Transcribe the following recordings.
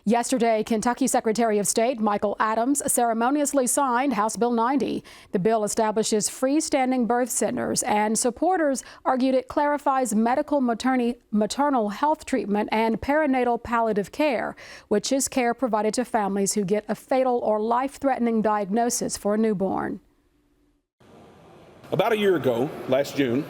Yesterday, Kentucky Secretary of State Michael Adams ceremoniously signed House Bill 90. The bill establishes freestanding birth centers, and supporters argued it clarifies medical maternal health treatment and perinatal palliative care, which is care provided to families who get a fatal or life-threatening diagnosis for a newborn. About a year ago, last June,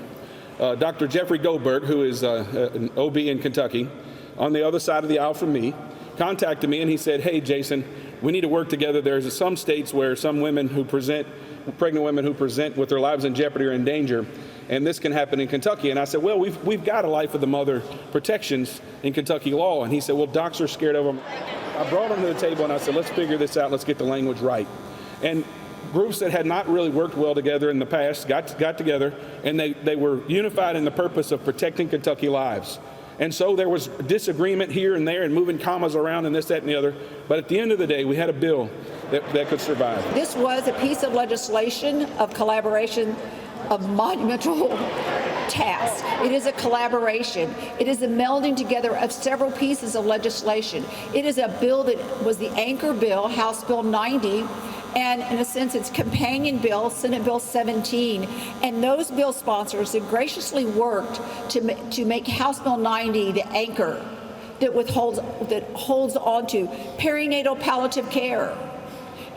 Dr. Jeffrey Goldberg, who is an OB in Kentucky, on the other side of the aisle from me, contacted me and he said, "Hey, Jason, we need to work together. There's some states where some women who pregnant women who present with their lives in jeopardy or in danger, and this can happen in Kentucky." And I said, "Well, we've got a life of the mother protections in Kentucky law." And he said, "Well, docs are scared of them." I brought him to the table and I said, "Let's figure this out. Let's get the language right." And groups that had not really worked well together in the past got together, and they were unified in the purpose of protecting Kentucky lives. And so there was disagreement here and there and moving commas around and this, that, and the other. But at the end of the day, we had a bill that could survive. This was a piece of legislation of collaboration, of monumental task. It is a collaboration. It is a melding together of several pieces of legislation. It is a bill that was the anchor bill, House Bill 90, and in a sense its companion bill, Senate Bill 17, and those bill sponsors have graciously worked to make House Bill 90 the anchor that holds on to perinatal palliative care,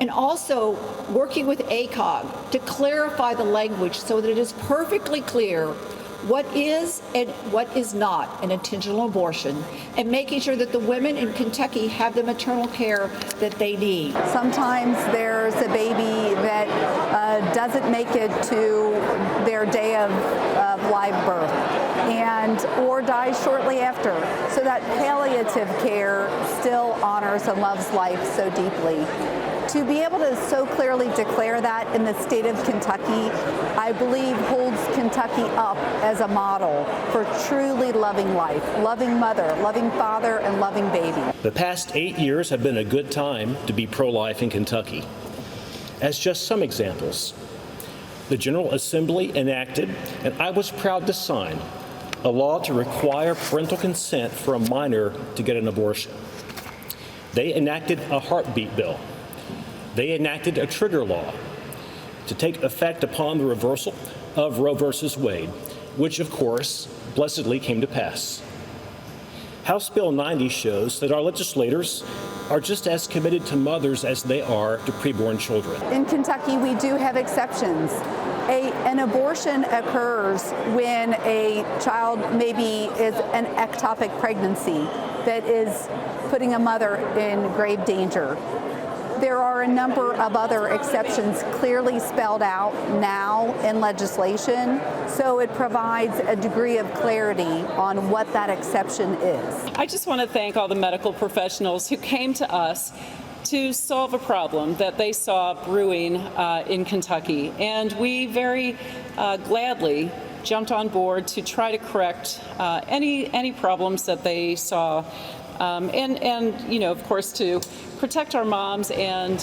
and also working with ACOG to clarify the language so that it is perfectly clear what is and what is not an intentional abortion, and making sure that the women in Kentucky have the maternal care that they need. Sometimes there's a baby that doesn't make it to their day of live birth or dies shortly after. So that palliative care still honors and loves life so deeply. To be able to so clearly declare that in the state of Kentucky, I believe holds Kentucky up as a model for truly loving life, loving mother, loving father, and loving baby. The past 8 years have been a good time to be pro-life in Kentucky. As just some examples, the General Assembly enacted, and I was proud to sign, a law to require parental consent for a minor to get an abortion. They enacted a heartbeat bill. They enacted a trigger law to take effect upon the reversal of Roe versus Wade, which of course blessedly came to pass. House Bill 90 shows that our legislators are just as committed to mothers as they are to preborn children. In Kentucky, we do have exceptions. An abortion occurs when a child maybe is an ectopic pregnancy that is putting a mother in grave danger. There are a number of other exceptions clearly spelled out now in legislation, so it provides a degree of clarity on what that exception is. I just want to thank all the medical professionals who came to us to solve a problem that they saw brewing in Kentucky, and we very gladly jumped on board to try to correct any problems that they saw. And you know, of course, to protect our moms and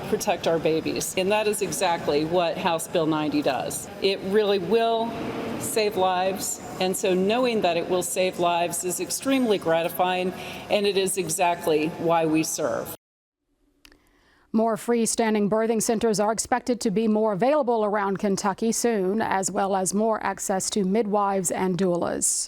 protect our babies. And that is exactly what House Bill 90 does. It really will save lives. And so knowing that it will save lives is extremely gratifying, and it is exactly why we serve. More freestanding birthing centers are expected to be more available around Kentucky soon, as well as more access to midwives and doulas.